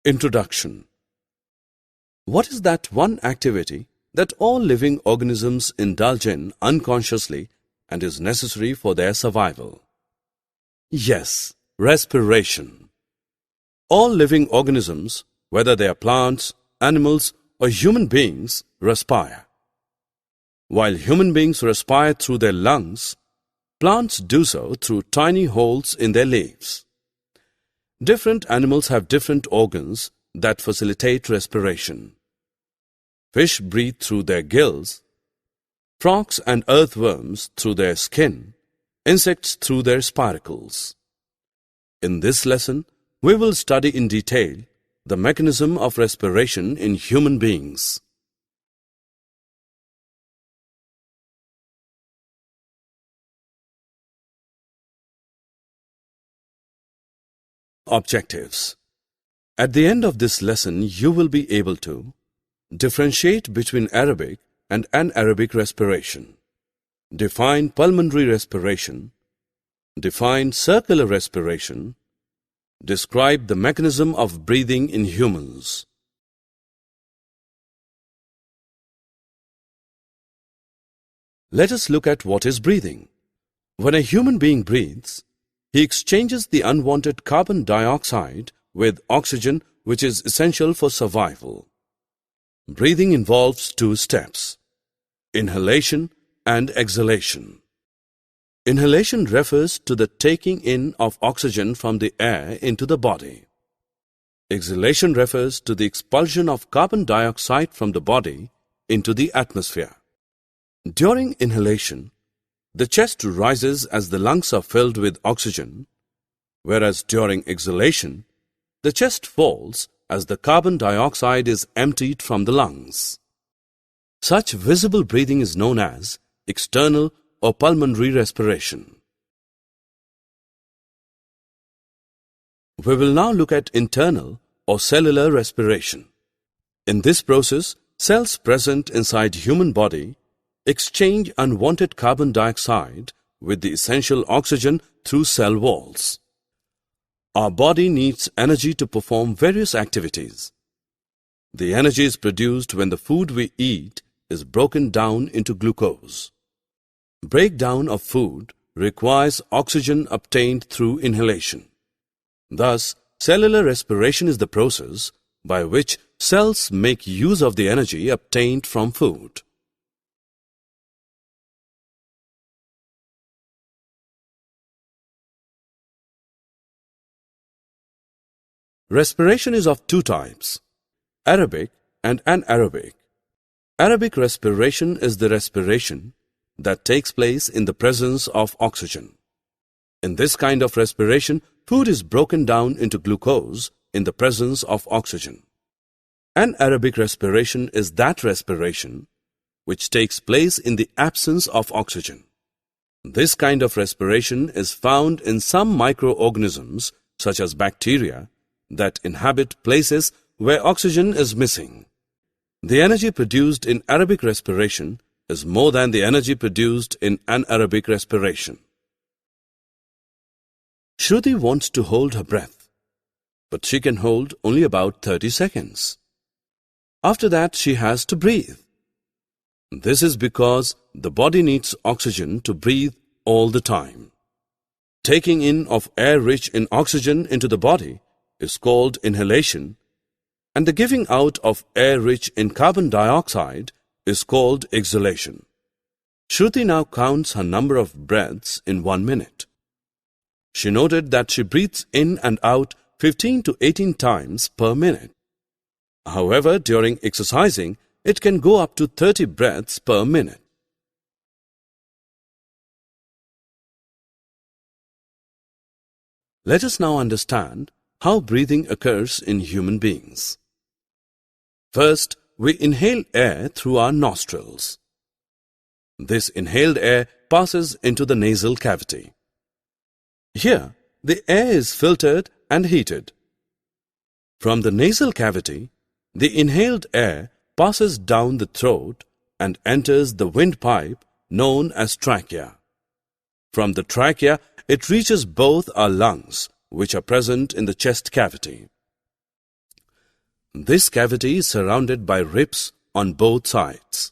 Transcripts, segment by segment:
Introduction. What is that one activity that all living organisms indulge in unconsciously and is necessary for their survival? Yes, respiration. All living organisms, whether they are plants, animals, or human beings, respire. While human beings respire through their lungs, plants do so through tiny holes in their leaves. Different animals have different organs that facilitate respiration. Fish breathe through their gills, frogs and earthworms through their skin, insects through their spiracles. In this lesson, we will study in detail the mechanism of respiration in human beings. Objectives. At the end of this lesson, you will be able to differentiate between aerobic and anaerobic respiration, define pulmonary respiration, define circular respiration, describe the mechanism of breathing in humans. Let us look at what is breathing. When a human being breathes, he exchanges the unwanted carbon dioxide with oxygen, which is essential for survival. Breathing involves two steps: inhalation and exhalation. Inhalation refers to the taking in of oxygen from the air into the body. Exhalation refers to the expulsion of carbon dioxide from the body into the atmosphere. During inhalation, the chest rises as the lungs are filled with oxygen, whereas during exhalation, the chest falls as the carbon dioxide is emptied from the lungs. Such visible breathing is known as external or pulmonary respiration. We will now look at internal or cellular respiration. In this process, cells present inside human body exchange unwanted carbon dioxide with the essential oxygen through cell walls. Our body needs energy to perform various activities. The energy is produced when the food we eat is broken down into glucose. Breakdown of food requires oxygen obtained through inhalation. Thus, cellular respiration is the process by which cells make use of the energy obtained from food. Respiration is of two types: aerobic and anaerobic. Aerobic respiration is the respiration that takes place in the presence of oxygen. In this kind of respiration, food is broken down into glucose in the presence of oxygen. Anaerobic respiration is that respiration which takes place in the absence of oxygen. This kind of respiration is found in some microorganisms, such as bacteria, that inhabit places where oxygen is missing. The energy produced in aerobic respiration is more than the energy produced in anaerobic respiration. Shruti wants to hold her breath, but she can hold only about 30 seconds. After that, she has to breathe. This is because the body needs oxygen to breathe all the time. Taking in of air rich in oxygen into the body is called inhalation, and the giving out of air rich in carbon dioxide is called exhalation. Shruti now counts her number of breaths in 1 minute. She noted that she breathes in and out 15 to 18 times per minute. However, during exercising, it can go up to 30 breaths per minute. Let us now understand how breathing occurs in human beings. First, we inhale air through our nostrils. This inhaled air passes into the nasal cavity. Here, the air is filtered and heated. From the nasal cavity, the inhaled air passes down the throat and enters the windpipe known as trachea. From the trachea, it reaches both our lungs, which are present in the chest cavity. This cavity is surrounded by ribs on both sides.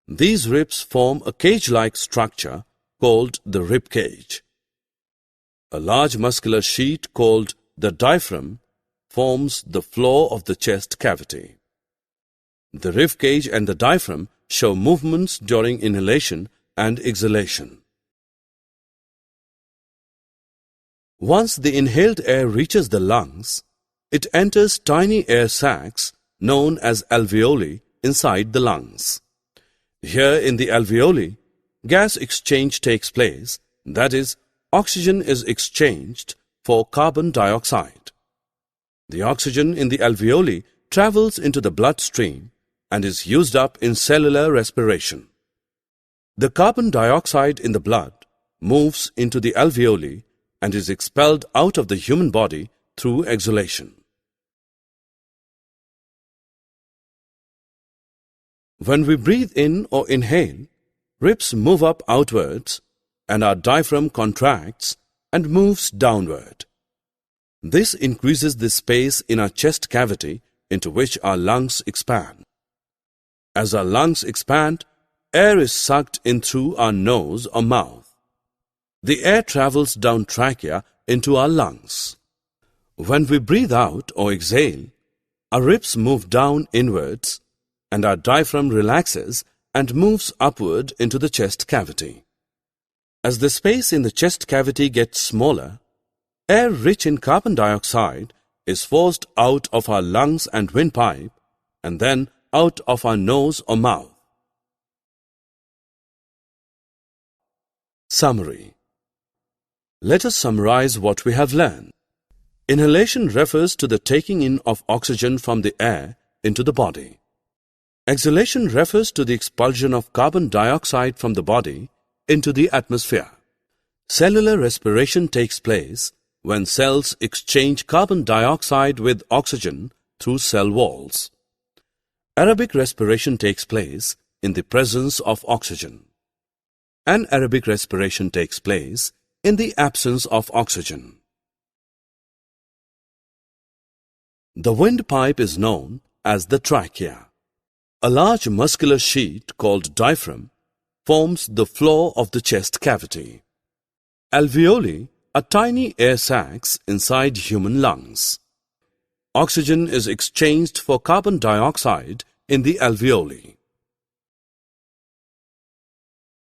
These ribs form a cage-like structure called the rib cage. A large muscular sheet called the diaphragm forms the floor of the chest cavity. The rib cage and the diaphragm show movements during inhalation and exhalation. Once the inhaled air reaches the lungs, it enters tiny air sacs known as alveoli inside the lungs. Here in the alveoli, gas exchange takes place, that is, oxygen is exchanged for carbon dioxide. The oxygen in the alveoli travels into the bloodstream and is used up in cellular respiration. The carbon dioxide in the blood moves into the alveoli and is expelled out of the human body through exhalation. When we breathe in or inhale, ribs move up outwards and our diaphragm contracts and moves downward. This increases the space in our chest cavity into which our lungs expand. As our lungs expand, air is sucked in through our nose or mouth. The air travels down trachea into our lungs. When we breathe out or exhale, our ribs move down inwards and our diaphragm relaxes and moves upward into the chest cavity. As the space in the chest cavity gets smaller, air rich in carbon dioxide is forced out of our lungs and windpipe and then out of our nose or mouth. Summary. Let us summarize what we have learned. Inhalation refers to the taking in of oxygen from the air into the body. Exhalation refers to the expulsion of carbon dioxide from the body into the atmosphere. Cellular respiration takes place when cells exchange carbon dioxide with oxygen through cell walls. Aerobic respiration takes place in the presence of oxygen. Anaerobic respiration takes place in the absence of oxygen. The windpipe is known as the trachea. A large muscular sheet called diaphragm forms the floor of the chest cavity. Alveoli are tiny air sacs inside human lungs. Oxygen is exchanged for carbon dioxide in the alveoli.